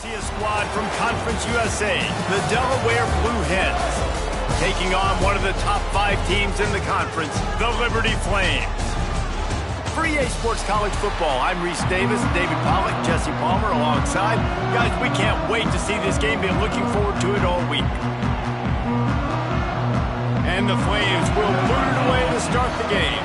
see a squad from Conference USA, the Delaware Blue Hens, taking on one of the top 5 teams in the conference, the Liberty Flames. For EA Sports College Football, I'm Reese Davis, David Pollack, Jesse Palmer alongside. Guys, we can't wait to see this game. Been looking forward to it all week. And the Flames will put it away to start the game.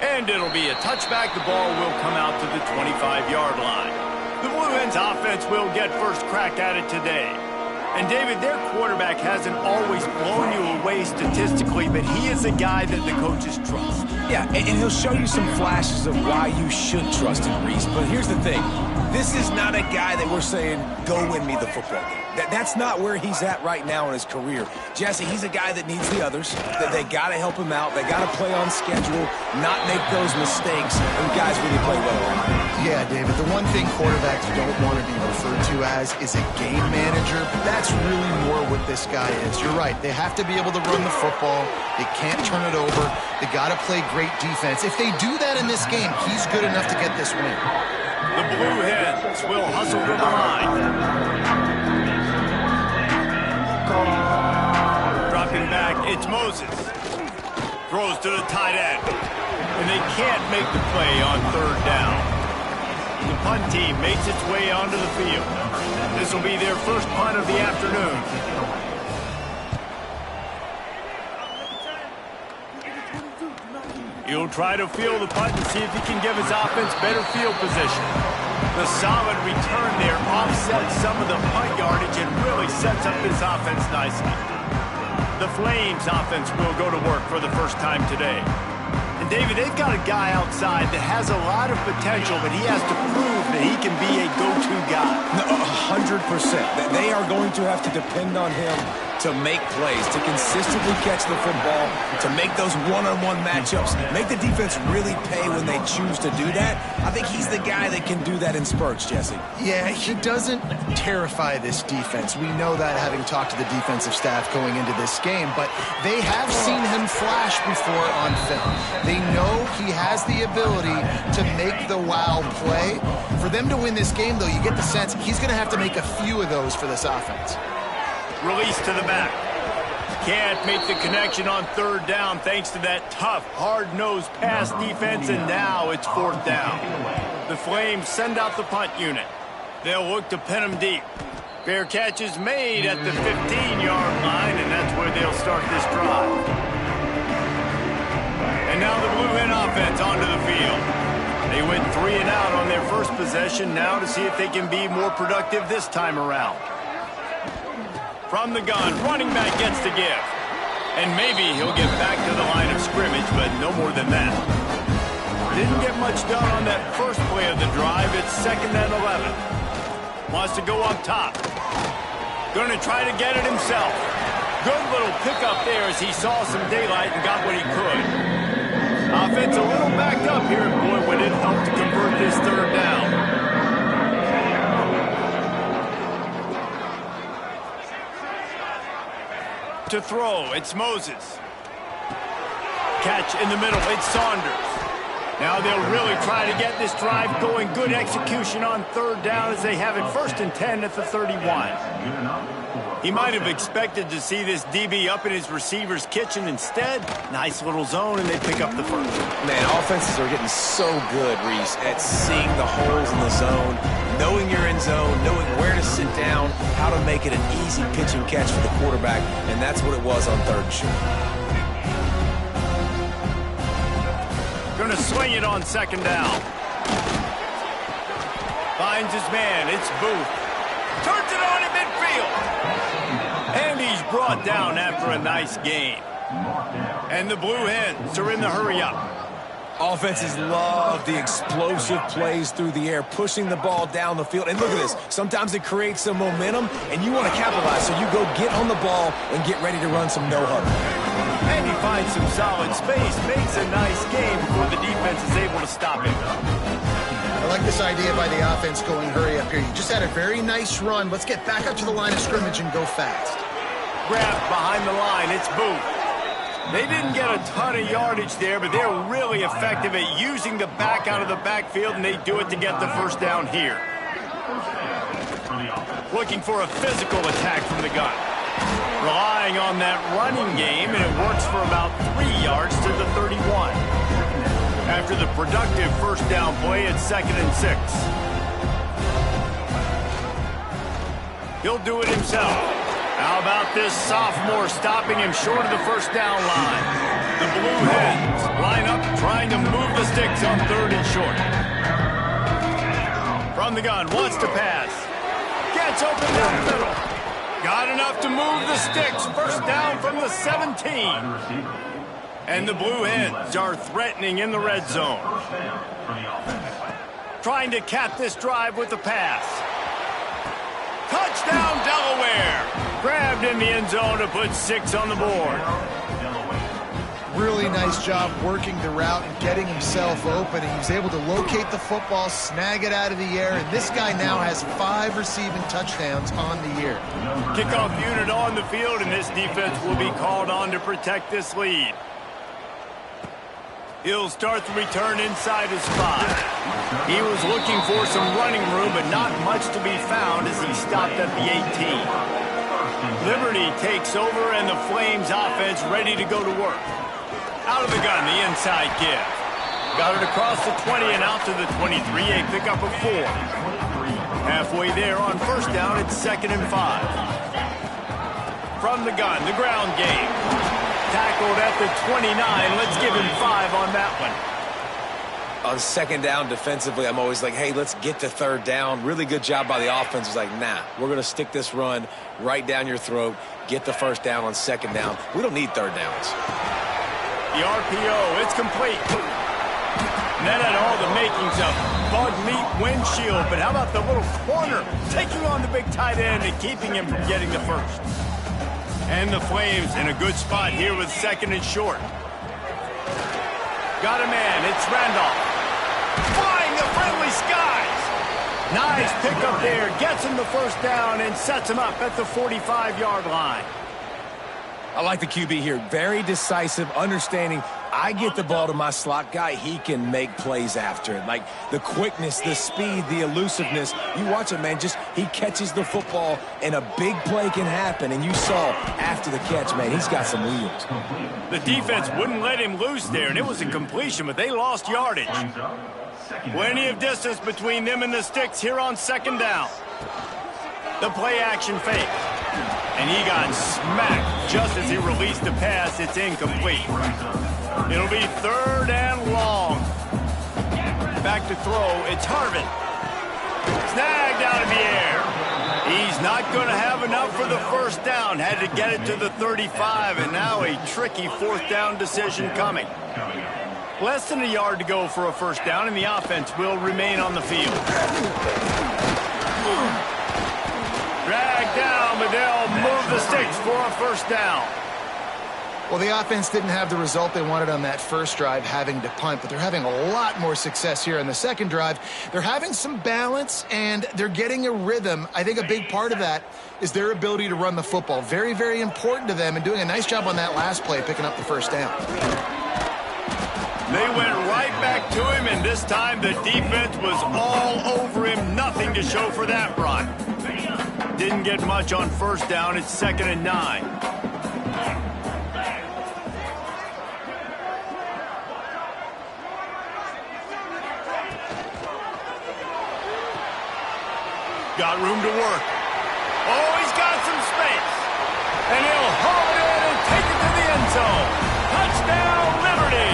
And it'll be a touchback. The ball will come out to the 25-yard line. The Blue Hens offense will get first crack at it today. And David, their quarterback hasn't always blown you away statistically, but he is a guy that the coaches trust. Yeah, and he'll show you some flashes of why you should trust him, Reese. But here's the thing. This is not a guy that we're saying, go win me the football game. That's not where he's at right now in his career. Jesse, he's a guy that needs the others. That they got to help him out. They got to play on schedule, not make those mistakes, and guys really play well around him. Yeah, David, the one thing quarterbacks don't want to be referred to as is a game manager. That's really more what this guy is. You're right. They have to be able to run the football. They can't turn it over. They got to play great defense. If they do that in this game, he's good enough to get this win. The Blue Hens will hustle to the line. Dropping back, it's Moses. Throws to the tight end. And they can't make the play on third down. The punt team makes its way onto the field. This will be their first punt of the afternoon. He'll try to field the punt and see if he can give his offense better field position. The solid return there offsets some of the punt yardage and really sets up this offense nicely. The Flames offense will go to work for the first time today. And David, they've got a guy outside that has a lot of potential, but he has to prove that he can be a go-to guy. 100%. They are going to have to depend on him to make plays, to consistently catch the football, to make those one-on-one matchups, make the defense really pay when they choose to do that. I think he's the guy that can do that in spurts, Jesse. Yeah, he doesn't terrify this defense. We know that having talked to the defensive staff going into this game, but they have seen him flash before on film. They know he has the ability to make the wow play. For them to win this game, though, you get the sense he's going to have to make a few of those for this offense. Release to the back. Can't make the connection on third down thanks to that tough, hard-nosed pass defense, and now it's fourth down. The Flames send out the punt unit. They'll look to pin him deep. Fair catch is made at the 15-yard line, and that's where they'll start this drive. And now the Blue Hen offense onto the field. They went 3 and out on their first possession, now to see if they can be more productive this time around. From the gun, running back gets to give. And maybe he'll get back to the line of scrimmage, but no more than that. Didn't get much done on that first play of the drive. It's 2nd and 11. Wants to go up top. Going to try to get it himself. Good little pickup there as he saw some daylight and got what he could. Offense a little backed up here, and boy, would it help to convert this third down. To throw, it's Moses. Catch in the middle, it's Saunders. Now they'll really try to get this drive going. Good execution on third down as they have it 1st and 10 at the 31. He might have expected to see this DB up in his receiver's kitchen. Instead, nice little zone, and they pick up the first. Man, offenses are getting so good, Reese, at seeing the holes in the zone, knowing you're in zone, knowing where to sit down, how to make it an easy pitch and catch for the quarterback, and that's what it was on 3rd and short. Going to swing it on 2nd down. Finds his man, it's Booth. Turns it on in midfield. And he's brought down after a nice gain. And the Blue Hens are in the hurry-up. Offenses love the explosive plays through the air, pushing the ball down the field. And look at this. Sometimes it creates some momentum, and you want to capitalize, so you go get on the ball and get ready to run some no-huddle. And he finds some solid space, makes a nice game before the defense is able to stop him. I like this idea by the offense going hurry up here. You just had a very nice run. Let's get back up to the line of scrimmage and go fast. Grabbed behind the line, it's Booth. They didn't get a ton of yardage there, but they're really effective at using the back out of the backfield, and they do it to get the first down here. Looking for a physical attack from the gun. Relying on that running game, and it works for about 3 yards to the 31. After the productive first down play, it's 2nd and 6. He'll do it himself. How about this sophomore stopping him short of the first down line? The Blue Hens line up trying to move the sticks on 3rd and short. From the gun, wants to pass. Gets open down the middle. Got enough to move the sticks. First down from the 17. And the Blue Hens are threatening in the red zone. Trying to cap this drive with the pass. Touchdown, Delaware! Grabbed in the end zone to put 6 on the board. Really nice job working the route and getting himself open. He was able to locate the football, snag it out of the air, and this guy now has 5 receiving touchdowns on the year. Kickoff unit on the field, and this defense will be called on to protect this lead. He'll start the return inside his spot. He was looking for some running room, but not much to be found as he stopped at the 18. Liberty takes over, and the Flames offense ready to go to work. Out of the gun, the inside give. Got it across the 20 and out to the 23, a pickup of 4. Halfway there on first down, it's 2nd and 5. From the gun, the ground game. Tackled at the 29. Let's give him 5 on that one. On 2nd down defensively, I'm always like, hey, let's get to 3rd down. Really good job by the offense. It's like, nah, we're going to stick this run right down your throat, get the first down on 2nd down. We don't need 3rd downs. The RPO, it's complete. And that had all the makings of bug meat windshield, but how about the little corner taking on the big tight end and keeping him from getting the first? And the Flames in a good spot here with 2nd and short. Got a man, it's Randolph. Flying the friendly skies. Nice pickup there, gets him the first down and sets him up at the 45-yard line. I like the QB here. Very decisive, understanding I get the ball to my slot guy, he can make plays after it. Like the quickness, the speed, the elusiveness. You watch it, man, just he catches the football and a big play can happen. And you saw after the catch, man, he's got some wheels. The defense wouldn't let him loose there, and it was a completion, but they lost yardage. Plenty of distance between them and the sticks here on 2nd down. The play action fake. And he got smacked just as he released the pass. It's incomplete. It'll be 3rd and long. Back to throw. It's Harvin. Snagged out of the air. He's not going to have enough for the first down. Had to get it to the 35, and now a tricky 4th down decision coming. Less than a yard to go for a first down, and the offense will remain on the field. Dragged down, but they'll move the sticks for a first down. Well, the offense didn't have the result they wanted on that first drive, having to punt, but they're having a lot more success here in the second drive. They're having some balance, and they're getting a rhythm. I think a big part of that is their ability to run the football. Very, very important to them, and doing a nice job on that last play, picking up the first down. They went right back to him, and this time the defense was all over him. Nothing to show for that run. Didn't get much on first down. It's 2nd and 9. Got room to work. Oh, he's got some space. And he'll haul it in and take it to the end zone. Touchdown, Liberty.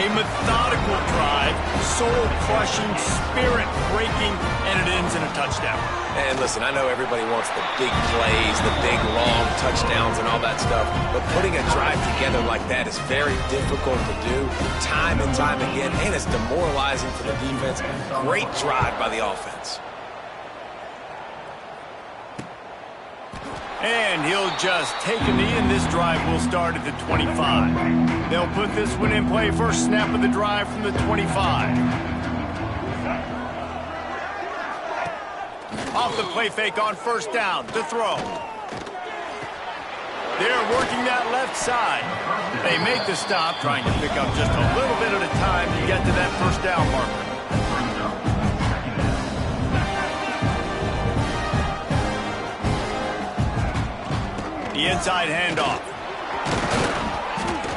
A methodical drive, soul-crushing, spirit-breaking, and it ends in a touchdown. And listen, I know everybody wants the big plays, the big, long touchdowns and all that stuff, but putting a drive together like that is very difficult to do time and time again, and it's demoralizing for the defense. Great drive by the offense. And he'll just take a knee, and this drive will start at the 25. They'll put this one in play. First snap of the drive from the 25. Off the play fake on first down. To throw. They're working that left side. They make the stop, trying to pick up just a little bit at a time to get to that first down marker. The inside handoff.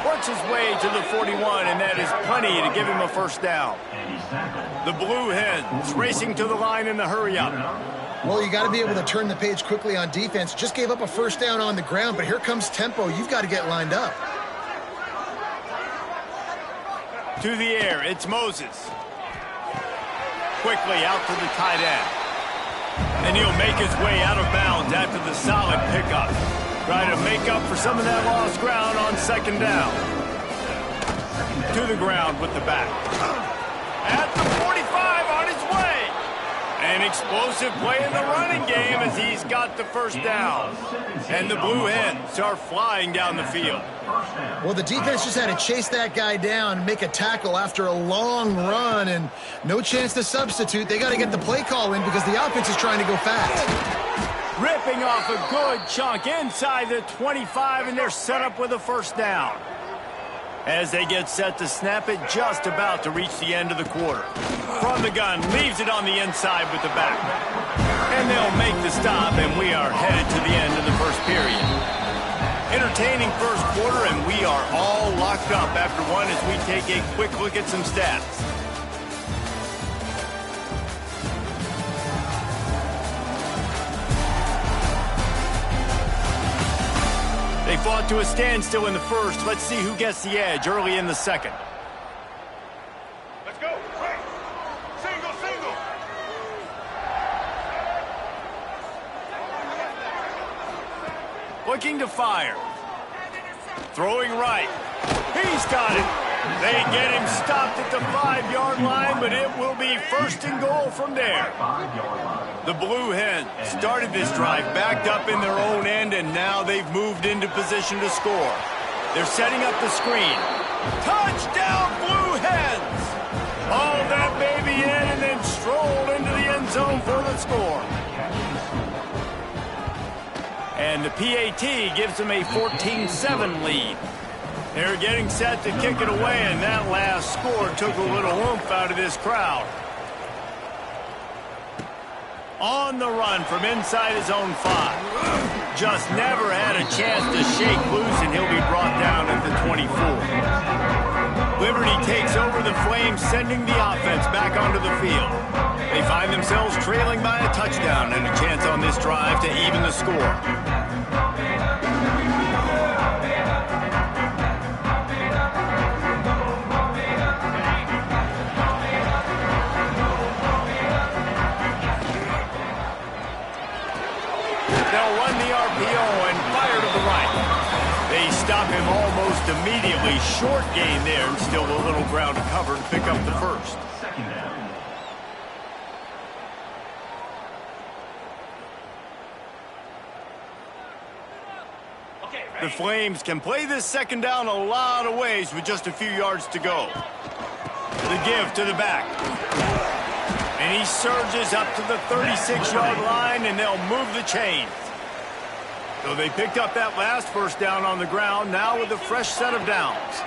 Works his way to the 41, and that is plenty to give him a first down. The Blue Hens racing to the line in the hurry-up. Well, you got to be able to turn the page quickly on defense. Just gave up a first down on the ground, but here comes tempo. You've got to get lined up. To the air, it's Moses. Quickly out to the tight end. And he'll make his way out of bounds after the solid pickup. Trying to make up for some of that lost ground on second down. To the ground with the back. At the 45 on his way. An explosive play in the running game as he's got the first down. And the Blue Hens are flying down the field. Well, the defense just had to chase that guy down and make a tackle after a long run, and no chance to substitute. They got to get the play call in because the offense is trying to go fast. Ripping off a good chunk inside the 25, and they're set up with a first down. As they get set to snap it, just about to reach the end of the quarter. From the gun, leaves it on the inside with the back. And they'll make the stop, and we are headed to the end of the first period. Entertaining first quarter, and we are all locked up after one as we take a quick look at some stats. They fought to a standstill in the first. Let's see who gets the edge early in the second. Let's go. Right. Single, single. Looking to fire. Throwing right. He's got it. They get him stopped at the 5-yard line, but it will be first and goal from there. The Blue Hens started this drive backed up in their own end, and now they've moved into position to score. They're setting up the screen. Touchdown, Blue Hens! Hauled that baby in and then strolled into the end zone for the score. And the PAT gives them a 14-7 lead. They're getting set to kick it away, and that last score took a little oomph out of this crowd. On the run from inside his own 5. Just never had a chance to shake loose, and he'll be brought down at the 24. Liberty takes over the Flames, sending the offense back onto the field. They find themselves trailing by a touchdown and a chance on this drive to even the score. They'll run the RPO and fire to the right. They stop him almost immediately. Short gain there, and still a little ground to cover to pick up the first. The Flames can play this second down a lot of ways with just a few yards to go. The give to the back. And he surges up to the 36-yard line, and they'll move the chains. So they picked up that last first down on the ground, now with a fresh set of downs.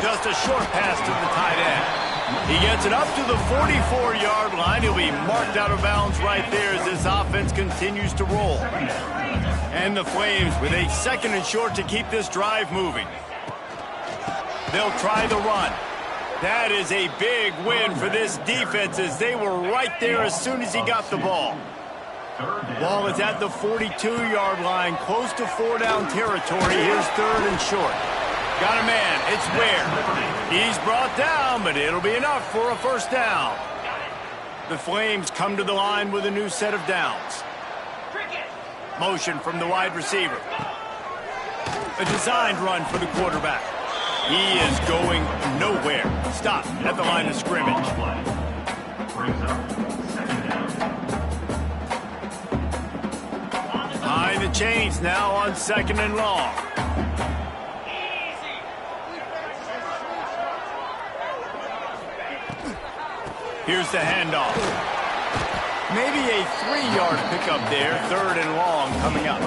Just a short pass to the tight end. He gets it up to the 44-yard line. He'll be marked out of bounds right there as this offense continues to roll. And the Flames with a second and short to keep this drive moving. They'll try the run. That is a big win for this defense as they were right there as soon as he got the ball. Ball is at the 42-yard line, close to 4-down territory. Here's third and short. Got a man. It's Ware. He's brought down, but it'll be enough for a first down. The Flames come to the line with a new set of downs. Motion from the wide receiver. A designed run for the quarterback. He is going nowhere. Stop at the line of scrimmage. Behind the chains now on second and long. Here's the handoff. Maybe a 3-yard pickup there, 3rd and long coming up.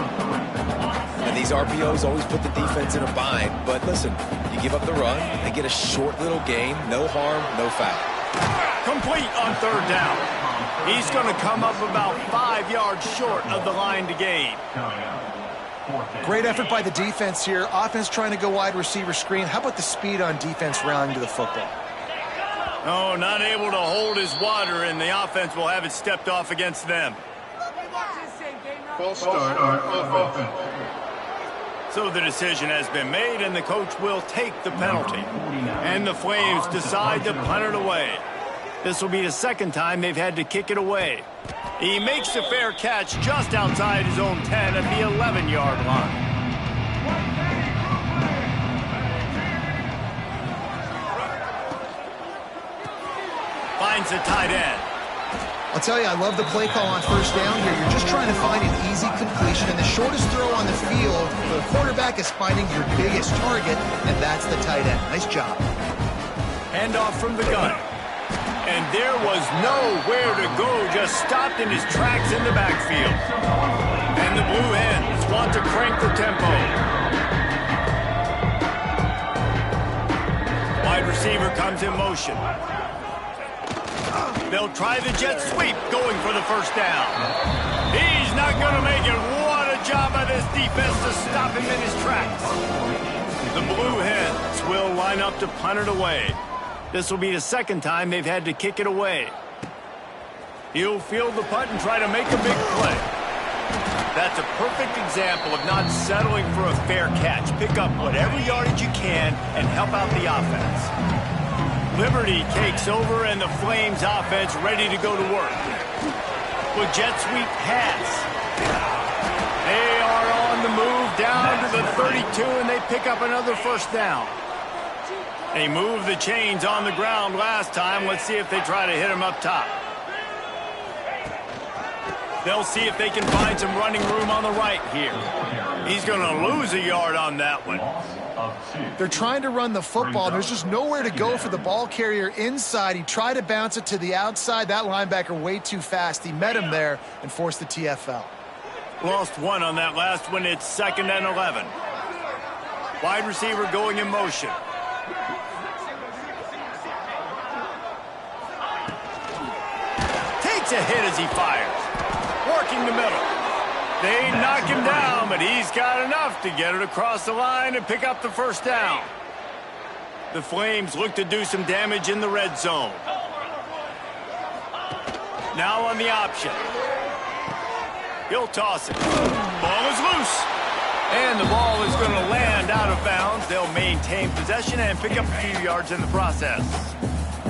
And these RPOs always put the defense in a bind. But listen, you give up the run, they get a short little gain, no harm, no foul. Complete on 3rd down. He's going to come up about 5 yards short of the line to gain. Great effort by the defense here. Offense trying to go wide receiver screen. How about the speed on defense rallying to the football? Oh, not able to hold his water, and the offense will have it stepped off against them. False start off offense. So the decision has been made, and the coach will take the penalty. And the Flames decide to punt it away. This will be the 2nd time they've had to kick it away. He makes the fair catch just outside his own 10 at the 11-yard line. Finds the tight end. I'll tell you, I love the play call on 1st down here. You're just trying to find an easy completion, and the shortest throw on the field, the quarterback is finding your biggest target, and that's the tight end. Nice job. Handoff from the gun. And there was nowhere to go, just stopped in his tracks in the backfield. And the Blue Hens want to crank the tempo. Wide receiver comes in motion. They'll try the jet sweep, going for the 1st down. He's not going to make it. What a job by this defense to stop him in his tracks. The Blue Hens will line up to punt it away. This will be the 2nd time they've had to kick it away. He'll field the punt and try to make a big play. That's a perfect example of not settling for a fair catch. Pick up whatever yardage you can and help out the offense. Liberty takes over, and the Flames offense ready to go to work. With jet sweep pass. They are on the move down to the 32, and they pick up another 1st down. They moved the chains on the ground last time. Let's see if they try to hit him up top. They'll see if they can find some running room on the right here. He's going to lose a yard on that one. They're trying to run the football. There's just nowhere to go for the ball carrier inside. He tried to bounce it to the outside. That linebacker way too fast. He met him there and forced the TFL. Lost 1 on that last one. It's 2nd and 11. Wide receiver going in motion. Takes a hit as he fires. Working the middle. They knock him down, but he's got enough to get it across the line and pick up the 1st down. The Flames look to do some damage in the red zone. Now on the option. He'll toss it. Ball is loose. And the ball is going to land out of bounds. They'll maintain possession and pick up a few yards in the process.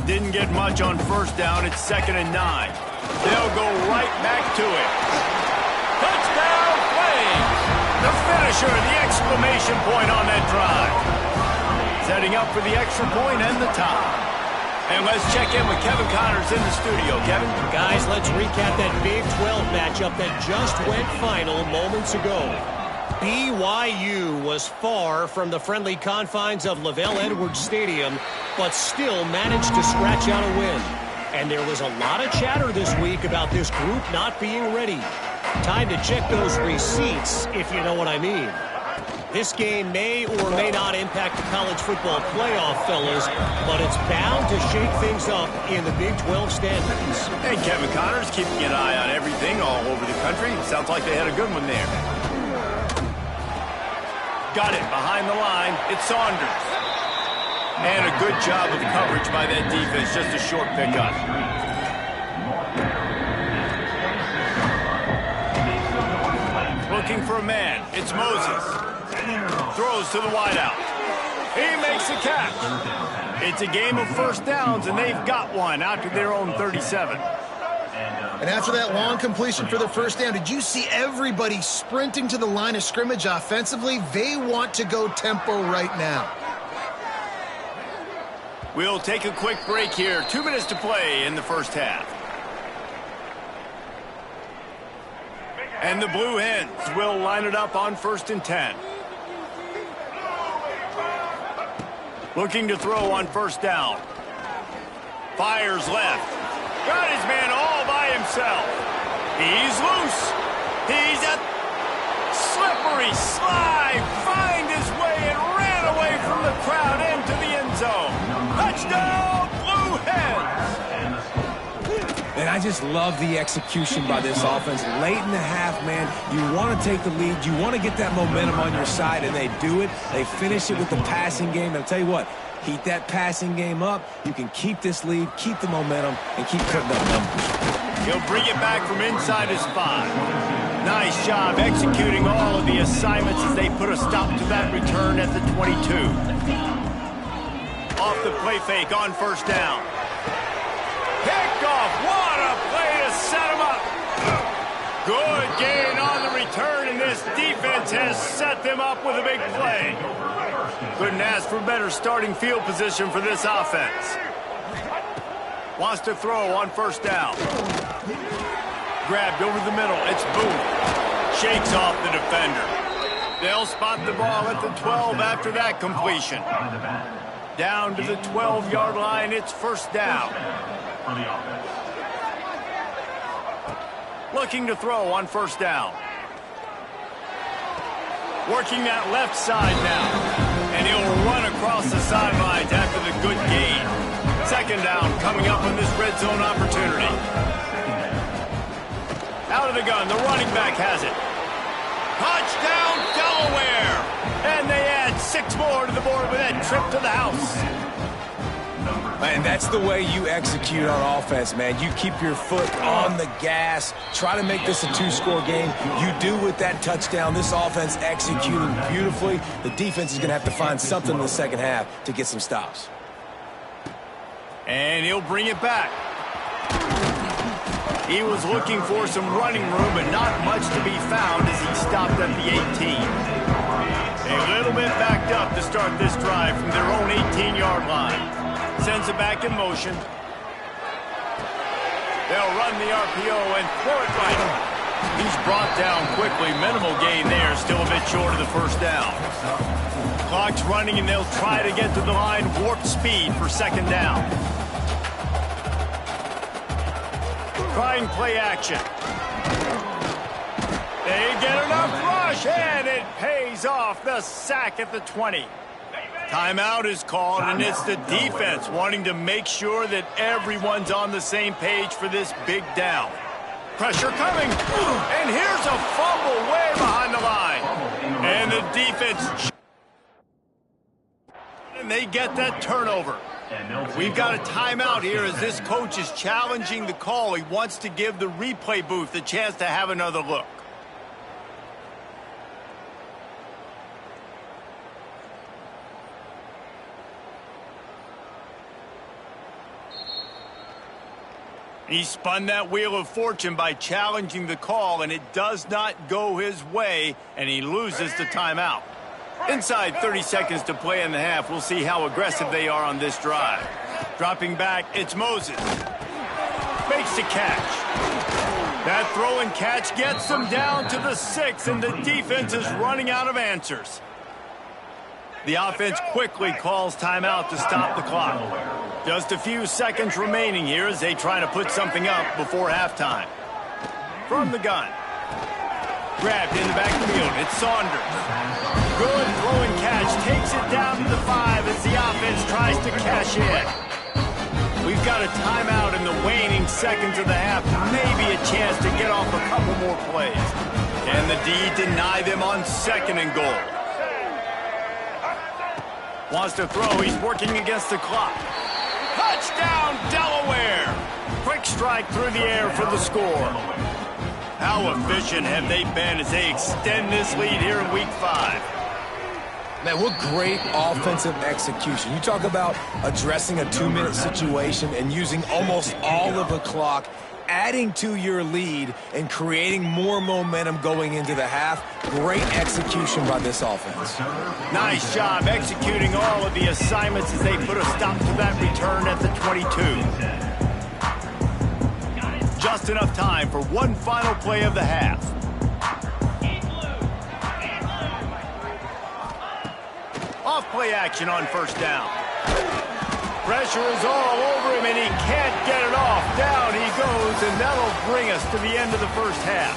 Didn't get much on 1st down. It's 2nd and 9. They'll go right back to it. Touchdown, Flames! The finisher, the exclamation point on that drive. Setting up for the extra point and the tie. And let's check in with Kevin Connors in the studio. Kevin? Guys, let's recap that Big 12 matchup that just went final moments ago. BYU was far from the friendly confines of LaVell Edwards Stadium, but still managed to scratch out a win. And there was a lot of chatter this week about this group not being ready. Time to check those receipts, if you know what I mean. This game may or may not impact the college football playoff, fellas, but it's bound to shake things up in the Big 12 standings. Hey, Kevin Connors, keeping an eye on everything all over the country. Sounds like they had a good one there. Got it behind the line. It's Saunders. And a good job of coverage by that defense. Just a short pickup. Looking for a man. It's Moses. Throws to the wideout. He makes a catch. It's a game of 1st downs, and they've got one out to their own 37. And after that long completion for the 1st down, did you see everybody sprinting to the line of scrimmage offensively? They want to go tempo right now. We'll take a quick break here. 2 minutes to play in the 1st half. And the Blue Hens will line it up on 1st and 10. Looking to throw on 1st down. Fires left. Got his man all by himself. He's loose. He's a slippery slide. Find his way and ran away from the crowd into the end zone. Touchdown, Blue Hens. And I just love the execution by this offense. Late in the half, man, you want to take the lead. You want to get that momentum on your side, and they do it. They finish it with the passing game. And I'll tell you what, heat that passing game up. You can keep this lead, keep the momentum, and keep putting up numbers. He'll bring it back from inside his 5. Nice job executing all of the assignments as they put a stop to that return at the 22. Off the play fake on first down. Picked off. What a play to set him up. Good gain on the return, and this defense has set them up with a big play. Couldn't ask for better starting field position for this offense. Wants to throw on first down. Grabbed over the middle. It's Booth. Shakes off the defender. They'll spot the ball at the 12 after that completion. Down to the 12-yard line. It's first down. Looking to throw on first down. Working that left side now. And he'll run across the sidelines after the good gain. Second down coming up on this red zone opportunity. Out of the gun, the running back has it. Touchdown, Delaware! And they add 6 more to the board with that trip to the house. And that's the way you execute on offense, man. You keep your foot on the gas. Try to make this a 2-score game. You do with that touchdown. This offense executing beautifully. The defense is going to have to find something in the second half to get some stops. And he'll bring it back. He was looking for some running room, but not much to be found as he stopped at the 18. A little bit backed up to start this drive from their own 18-yard line. Sends it back in motion. They'll run the RPO and throw it right. He's brought down quickly. Minimal gain there, still a bit short of the first down. Clock's running, and they'll try to get to the line warp speed for second down. Trying play action. They get enough rush, and it pays off. The sack at the 20. Timeout is called, and it's the defense wanting to make sure that everyone's on the same page for this big down. Pressure coming, and here's a fumble way behind the line. And the defense, and they get that turnover. We've got a timeout here as this coach is challenging the call. He wants to give the replay booth a chance to have another look. He spun that wheel of fortune by challenging the call, and it does not go his way, and he loses the timeout. Inside 30 seconds to play in the half. We'll see how aggressive they are on this drive. Dropping back, it's Moses. Makes the catch. That throw and catch gets them down to the 6, and the defense is running out of answers. The offense quickly calls timeout to stop the clock. Just a few seconds remaining here as they try to put something up before halftime. From the gun. Grabbed in the backfield. It's Saunders. Good throw and catch. Takes it down to the 5 as the offense tries to cash in. We've got a timeout in the waning seconds of the half. Maybe a chance to get off a couple more plays. Can the D deny them on second and goal? Wants to throw. He's working against the clock. Touchdown, Delaware! Quick strike through the air for the score. How efficient have they been as they extend this lead here in Week 5? Man, what great offensive execution. You talk about addressing a 2-minute situation and using almost all of the clock, adding to your lead and creating more momentum going into the half. Great execution by this offense. Nice job executing all of the assignments as they put a stop to that return at the 22. Just enough time for one final play of the half. Off play action on first down. Pressure is all over him, and he can't get it off. Down he goes, and that'll bring us to the end of the first half.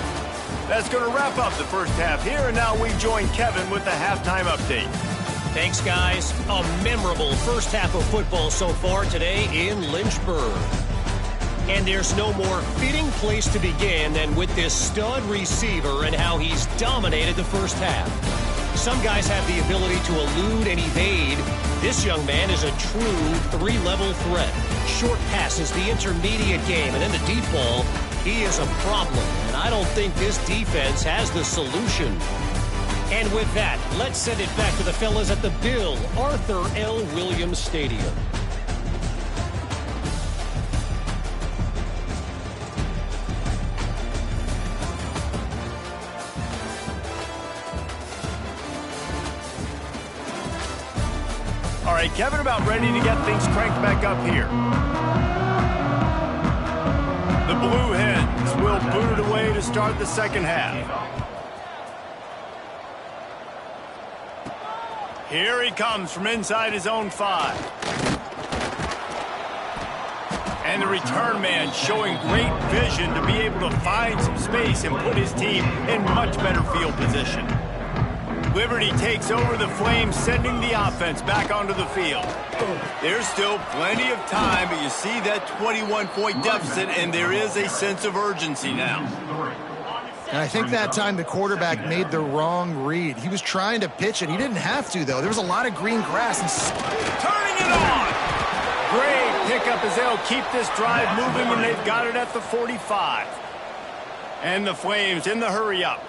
That's going to wrap up the first half here, and now we join Kevin with the halftime update. Thanks, guys. A memorable first half of football so far today in Lynchburg. And there's no more fitting place to begin than with this stud receiver and how he's dominated the first half. Some guys have the ability to elude and evade. This young man is a true three-level threat. Short passes, the intermediate game, and then the deep ball. He is a problem, and I don't think this defense has the solution. And with that, let's send it back to the fellas at the Bill Arthur L. Williams Stadium. All right, Kevin, about ready to get things cranked back up here. The Blue Hens will boot it away to start the second half. Here he comes from inside his own 5. And the return man showing great vision to be able to find some space and put his team in much better field position. Liberty takes over the Flames, sending the offense back onto the field. There's still plenty of time, but you see that 21-point deficit, and there is a sense of urgency now. And I think that time the quarterback made the wrong read. He was trying to pitch it. He didn't have to, though. There was a lot of green grass. And turning it on! Great pickup as they'll keep this drive moving, and they've got it at the 45. And the Flames in the hurry-up.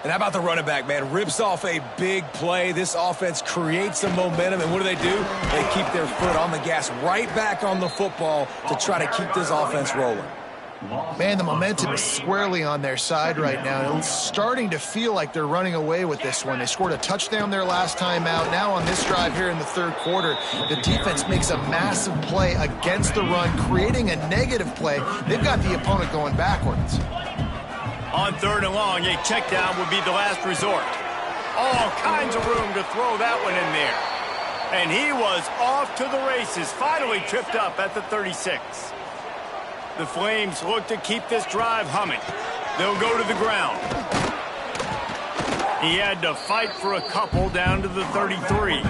And how about the running back, man? Rips off a big play. This offense creates some momentum, and what do? They keep their foot on the gas right back on the football to try to keep this offense rolling. Man, the momentum is squarely on their side right now. It's starting to feel like they're running away with this one. They scored a touchdown their last time out. Now on this drive here in the third quarter, the defense makes a massive play against the run, creating a negative play. They've got the opponent going backwards. On third and long, a check down would be the last resort. All kinds of room to throw that one in there. And he was off to the races, finally tripped up at the 36. The Flames look to keep this drive humming. They'll go to the ground. He had to fight for a couple down to the 33.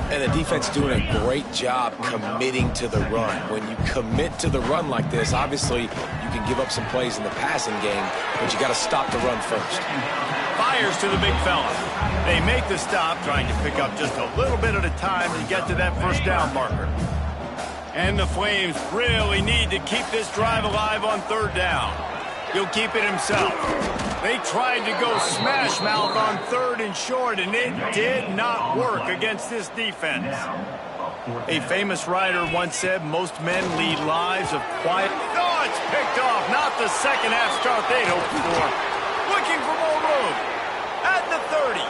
And the defense doing a great job committing to the run. When you commit to the run like this, obviously you can give up some plays in the passing game, but you got to stop the run first. Fires to the big fella. They make the stop, trying to pick up just a little bit at a time to get to that first down marker. And the Flames really need to keep this drive alive on third down. He'll keep it himself. They tried to go smash mouth on third and short, and it did not work against this defense. A famous writer once said, most men lead lives of quiet. Oh, it's picked off. Not the second half start they'd hoped for. Looking for more room. At the 30.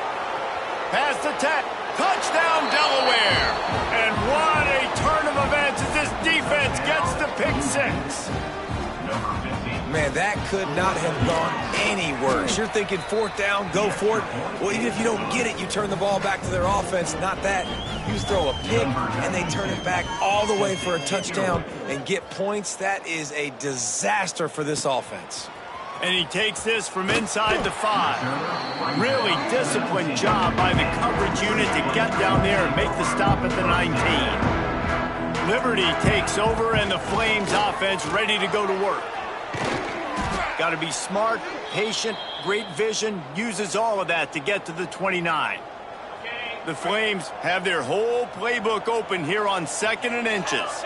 Past the 10. Touchdown, Delaware. And what a turn of events as this defense gets to pick 6. Man, that could not have gone any worse. You're thinking fourth down, go for it. Well, even if you don't get it, you turn the ball back to their offense. Not that. You just throw a pick, and they turn it back all the way for a touchdown and get points. That is a disaster for this offense. And he takes this from inside the 5. Really disciplined job by the coverage unit to get down there and make the stop at the 19. Liberty takes over, and the Flames offense ready to go to work. Got to be smart, patient, great vision, uses all of that to get to the 29. The Flames have their whole playbook open here on 2nd and inches.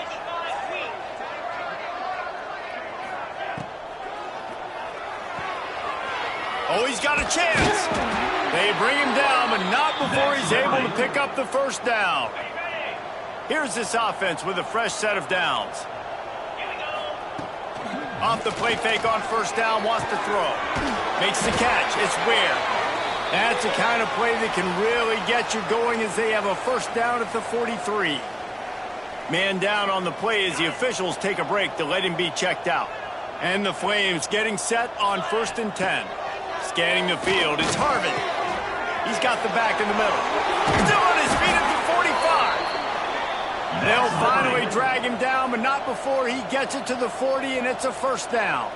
Oh, he's got a chance. They bring him down, but not before he's able to pick up the first down. Here's this offense with a fresh set of downs. Off the play fake on first down, wants to throw. Makes the catch. It's Ware. That's the kind of play that can really get you going as they have a first down at the 43. Man down on the play as the officials take a break to let him be checked out. And the Flames getting set on 1st and 10. Scanning the field, it's Harvin. He's got the back in the middle. Still on his feet at the 45. They'll drag him down, but not before he gets it to the 40, and it's a first down.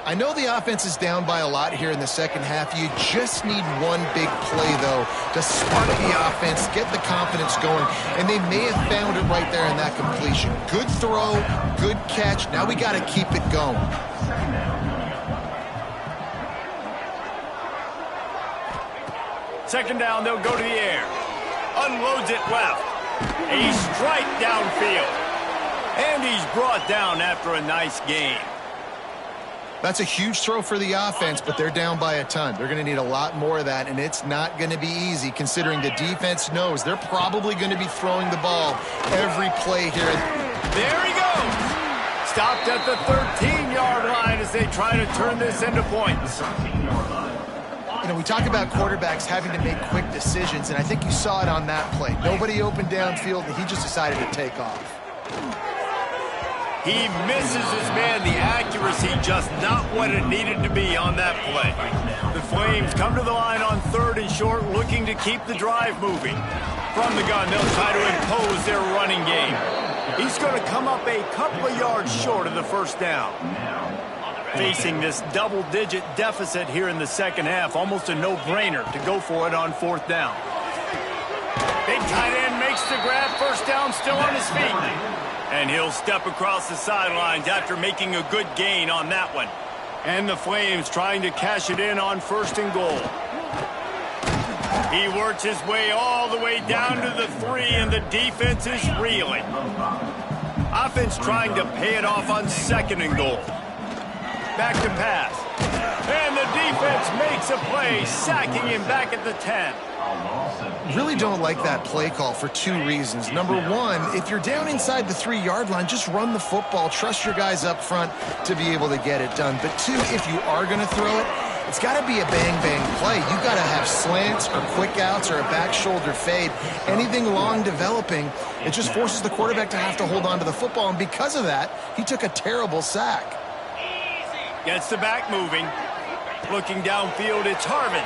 I know the offense is down by a lot here in the second half. You just need one big play, though, to spark the offense, get the confidence going, and they may have found it right there in that completion. Good throw, good catch. Now we got to keep it going. Second down, they'll go to the air. Unloads it left. A strike downfield. And he's brought down after a nice gain. That's a huge throw for the offense, but they're down by a ton. They're going to need a lot more of that, and it's not going to be easy considering the defense knows they're probably going to be throwing the ball every play here. There he goes. Stopped at the 13-yard line as they try to turn this into points. You know, we talk about quarterbacks having to make quick decisions, and I think you saw it on that play. Nobody opened downfield, and he just decided to take off. He misses his man. The accuracy just not what it needed to be on that play. The Flames come to the line on 3rd and short, looking to keep the drive moving. From the gun, they'll try to impose their running game. He's going to come up a couple of yards short of the first down. Facing this double-digit deficit here in the second half, almost a no-brainer to go for it on 4th down. Big tight end makes the grab, first down, still on his feet. And he'll step across the sidelines after making a good gain on that one. And the Flames trying to cash it in on 1st and goal. He works his way all the way down to the 3, and the defense is reeling. Offense trying to pay it off on 2nd and goal. Back to pass. And the defense makes a play, sacking him back at the 10. Really don't like that play call for 2 reasons. Number one, if you're down inside the 3-yard line, just run the football. Trust your guys up front to be able to get it done. But 2, if you are going to throw it, it's got to be a bang-bang play. You got to have slants or quick outs or a back shoulder fade. Anything long developing, it just forces the quarterback to have to hold on to the football. And because of that, he took a terrible sack. Gets the back moving. Looking downfield, it's Harvin.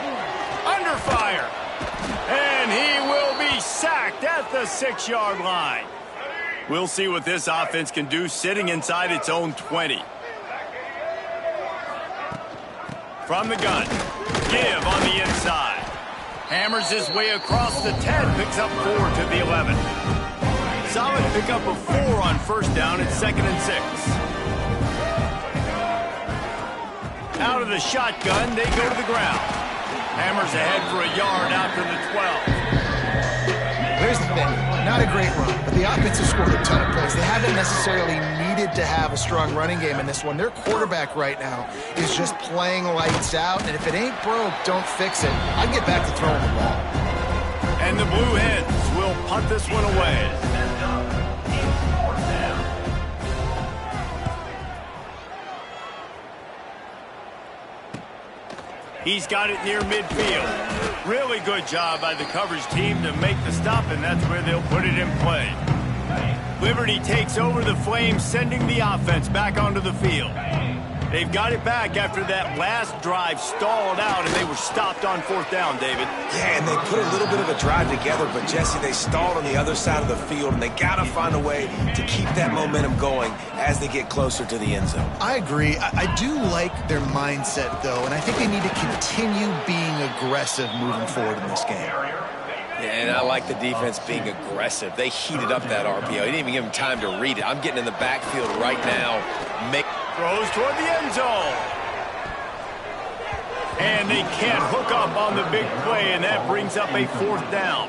Under fire. And he will be sacked at the 6-yard line. We'll see what this offense can do sitting inside its own 20. From the gun, give on the inside. Hammers his way across the 10, picks up 4 to the 11. Solid pickup of 4 on 1st down at 2nd and 6. Out of the shotgun, they go to the ground. Hammers ahead for a yard after the 12. Here's the thing. Not a great run, but the offense has scored a ton of points. They haven't necessarily needed to have a strong running game in this one. Their quarterback right now is just playing lights out, and if it ain't broke, don't fix it. I'd get back to throwing the ball. And the Blue Hens will punt this one away. He's got it near midfield. Really good job by the coverage team to make the stop, and that's where they'll put it in play. Liberty takes over the Flames, sending the offense back onto the field. They've got it back after that last drive stalled out, and they were stopped on 4th down, David. Yeah, and they put a little bit of a drive together, but, Jesse, they stalled on the other side of the field, and they got to find a way to keep that momentum going as they get closer to the end zone. I agree. I do like their mindset, though, and I think they need to continue being aggressive moving forward in this game. Yeah, and I like the defense being aggressive. They heated up that RPO. They didn't even give him time to read it. I'm getting in the backfield right now. Throws toward the end zone. And they can't hook up on the big play, and that brings up a 4th down.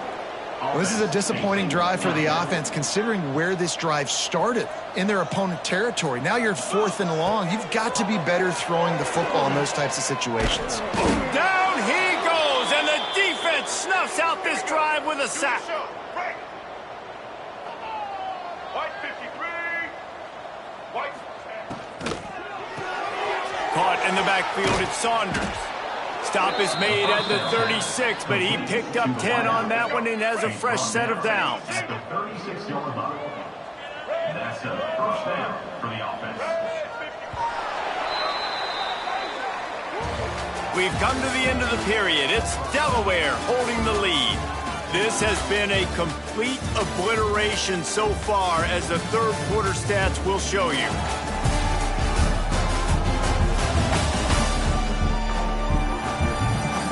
Well, this is a disappointing drive for the offense, considering where this drive started, in their opponent territory. Now you're 4th and long. You've got to be better throwing the football in those types of situations. Down he goes, and the defense snuffs out this drive with a sack. White 53. White. Caught in the backfield, it's Saunders. Stop is made at the 36, but he picked up 10 on that one and has a fresh set of downs. At the 36-yard line. That's a first down for the offense. We've come to the end of the period. It's Delaware holding the lead. This has been a complete obliteration so far, as the third quarter stats will show you.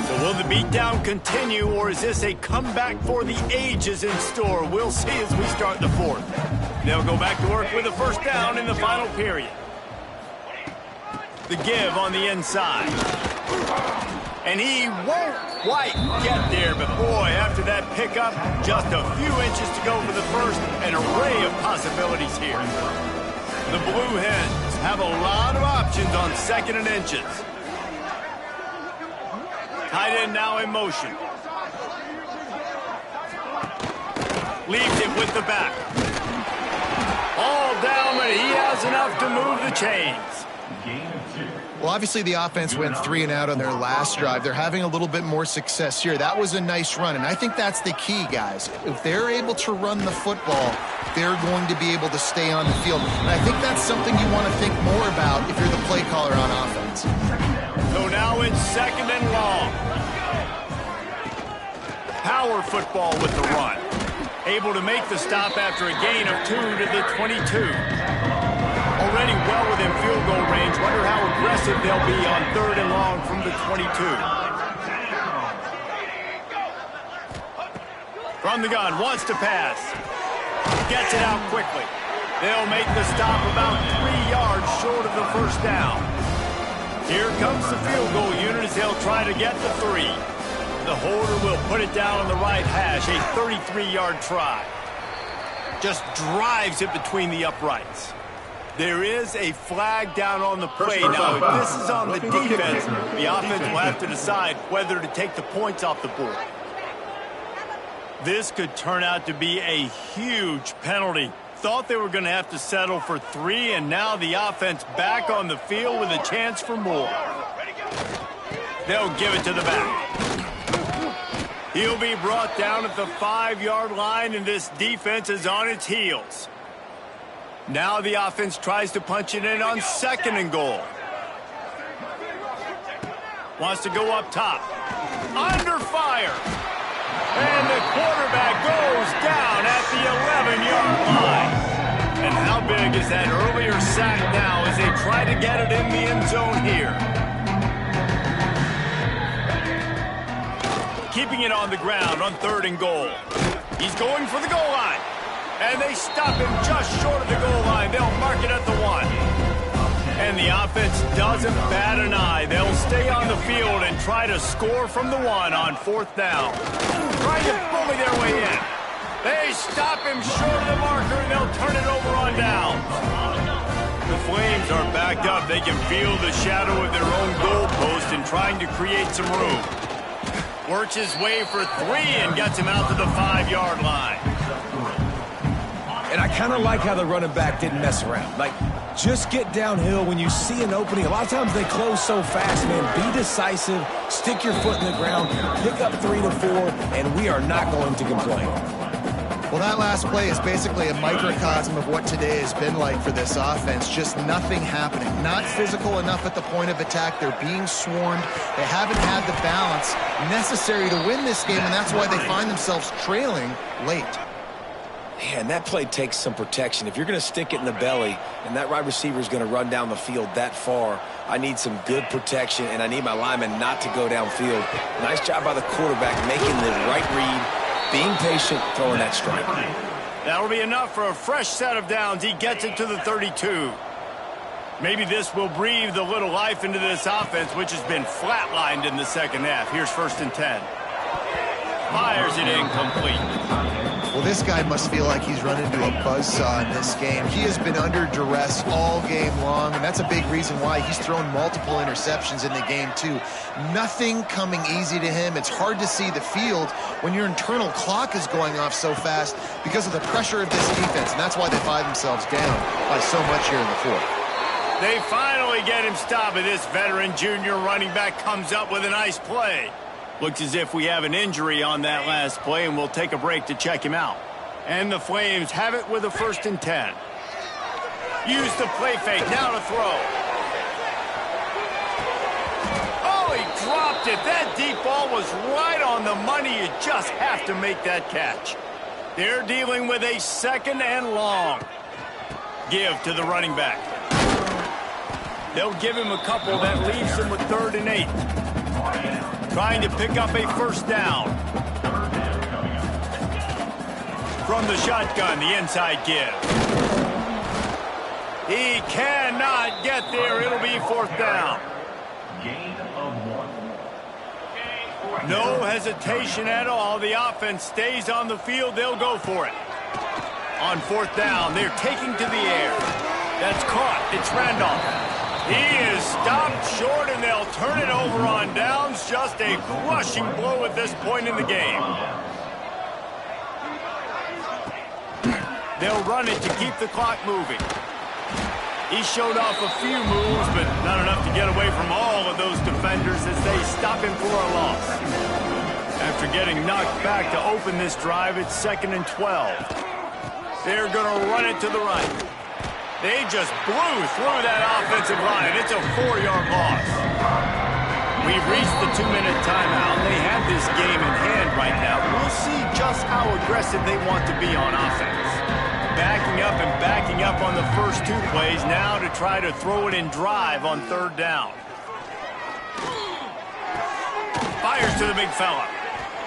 So will the beatdown continue, or is this a comeback for the ages in store? We'll see as we start the fourth. They'll go back to work with a first down in the final period. The give on the inside. And he won't quite get there, but boy, after that pickup, just a few inches to go for the first. An array of possibilities here. The Blue Hens have a lot of options on second and inches. Tight end now in motion. Leaves it with the back. All down, but he has enough to move the chains. Well, obviously the offense went 3 and out on their last drive. They're having a little bit more success here. That was a nice run, and I think that's the key, guys. If they're able to run the football, they're going to be able to stay on the field. And I think that's something you want to think more about if you're the play caller on offense. So now it's second and long. Power football with the run. Able to make the stop after a gain of 2 to the 22. Already well within field goal range. Wonder how aggressive they'll be on third and long from the 22. From the gun, wants to pass. Gets it out quickly. They'll make the stop about 3 yards short of the first down. Here comes the field goal unit as they'll try to get the 3. The holder will put it down on the right hash, a 33-yard try. Just drives it between the uprights. There is a flag down on the play. Now, if this is on the defense, the offense will have to decide whether to take the points off the board. This could turn out to be a huge penalty. Thought they were going to have to settle for 3, and now the offense back on the field with a chance for more. They'll give it to the back. He'll be brought down at the 5-yard line, and this defense is on its heels. Now the offense tries to punch it in on second and goal. Wants to go up top. Under fire. And the quarterback goes down at the 11-yard line. And how big is that earlier sack now as they try to get it in the end zone here? Keeping it on the ground on third and goal. He's going for the goal line. And they stop him just short of the goal line. They'll mark it at the 1. And the offense doesn't bat an eye. They'll stay on the field and try to score from the 1 on fourth down. Trying to bully their way in. They stop him short of the marker, and they'll turn it over on down. The Flames are backed up. They can feel the shadow of their own goalpost and trying to create some room. Works his way for 3 and gets him out to the 5-yard line. And I kind of like how the running back didn't mess around. Like, just get downhill when you see an opening. A lot of times they close so fast, man. Be decisive, stick your foot in the ground, pick up 3 to 4, and we are not going to complain. Well, that last play is basically a microcosm of what today has been like for this offense. Just nothing happening. Not physical enough at the point of attack. They're being swarmed. They haven't had the balance necessary to win this game, and that's why they find themselves trailing late. Man, that play takes some protection. If you're going to stick it in the belly and that wide receiver is going to run down the field that far, I need some good protection, and I need my lineman not to go downfield. Nice job by the quarterback making the right read, being patient, throwing that strike. That'll be enough for a fresh set of downs. He gets it to the 32. Maybe this will breathe a little life into this offense, which has been flatlined in the second half. Here's first and 10. Fires it incomplete. Well, this guy must feel like he's run into a buzzsaw in this game. He has been under duress all game long, and that's a big reason why he's thrown multiple interceptions in the game, too. Nothing coming easy to him. It's hard to see the field when your internal clock is going off so fast because of the pressure of this defense, and that's why they find themselves down by so much here in the fourth. They finally get him stopped, and this veteran junior running back comes up with a nice play. Looks as if we have an injury on that last play, and we'll take a break to check him out. And the Flames have it with a first and 10. Use the play fake, now to throw. Oh, he dropped dropped it. That deep ball was right on the money. You just have to make that catch. They're dealing with a 2nd and long. Give to the running back. They'll give him a couple. That leaves him with 3rd and 8. Trying to pick up a 1st down. From the shotgun, the inside give. He cannot get there. It'll be 4th down. Gain of 1. No hesitation at all. The offense stays on the field. They'll go for it. On 4th down, they're taking to the air. That's caught. It's Randolph. He is stopped short, and they'll turn it over on downs. Just a crushing blow at this point in the game. They'll run it to keep the clock moving. He showed off a few moves, but not enough to get away from all of those defenders as they stop him for a loss. After getting knocked back to open this drive, it's 2nd and 12. They're going to run it to the right. They just blew through that offensive line. It's a 4-yard loss. We've reached the 2-minute timeout. They have this game in hand right now. We'll see just how aggressive they want to be on offense. Backing up and backing up on the first 2 plays now to try to throw it in drive on 3rd down. Fires to the big fella.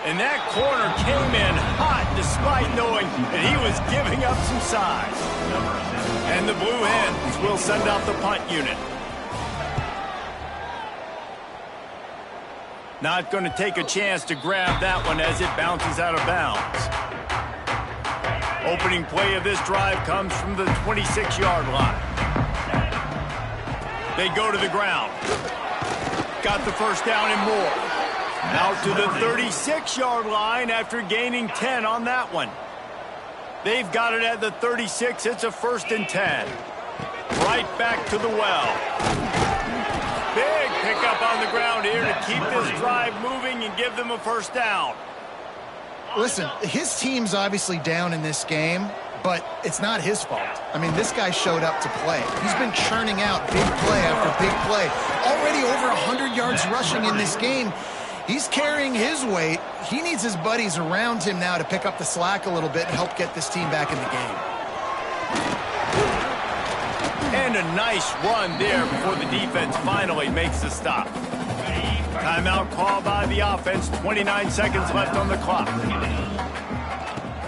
And that corner came in hot despite knowing that he was giving up some size. And the Blue Hens will send out the punt unit. Not going to take a chance to grab that one as it bounces out of bounds. Opening play of this drive comes from the 26-yard line. They go to the ground. Got the 1st down and more. Out to the 36-yard line after gaining 10 on that one. They've got it at the 36. It's a 1st and 10. Right back to the well. Big pickup on the ground here to keep this drive moving and give them a 1st down. Listen, his team's obviously down in this game, but it's not his fault. I mean, this guy showed up to play. He's been churning out big play after big play. Already over 100 yards rushing in this game. He's carrying his weight. He needs his buddies around him now to pick up the slack a little bit and help get this team back in the game. And a nice run there before the defense finally makes the stop. Timeout call by the offense. 29 seconds left on the clock.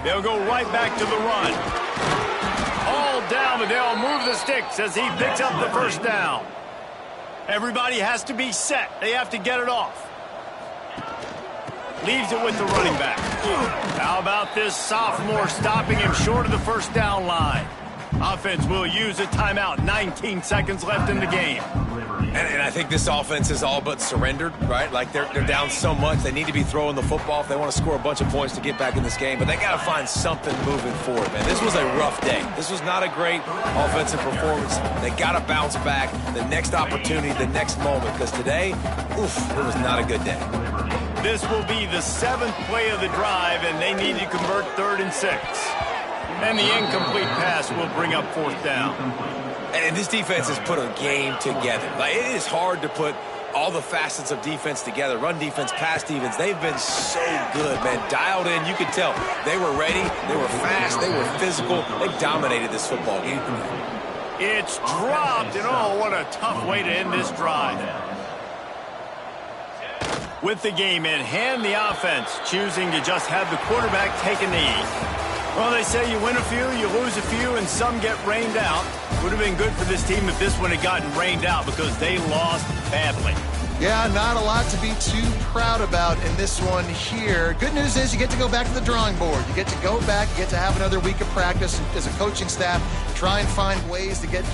They'll go right back to the run. All down, but they'll move the sticks as he picks up the 1st down. Everybody has to be set. They have to get it off. Leaves it with the running back. How about this sophomore stopping him short of the 1st down line? Offense will use a timeout. 19 seconds left in the game. And I think this offense is all but surrendered, right? Like they're down so much. They need to be throwing the football if they want to score a bunch of points to get back in this game. But they got to find something moving forward, man. This was a rough day. This was not a great offensive performance. They got to bounce back. The next opportunity, the next moment. Because today, it was not a good day. This will be the 7th play of the drive, and they need to convert 3rd and 6. And the incomplete pass will bring up 4th down. And this defense has put a game together. Like, it is hard to put all the facets of defense together. Run defense, pass defense. They've been so good, man. Dialed in. You could tell they were ready. They were fast. They were physical. They dominated this football game. It's dropped, and oh, what a tough way to end this drive. With the game in hand, the offense choosing to just have the quarterback take a knee. Well, they say you win a few, you lose a few, and some get rained out. Would have been good for this team if this one had gotten rained out because they lost badly. Yeah, not a lot to be too proud about in this one here. Good news is you get to go back to the drawing board. You get to go back, you get to have another week of practice as a coaching staff, try and find ways to get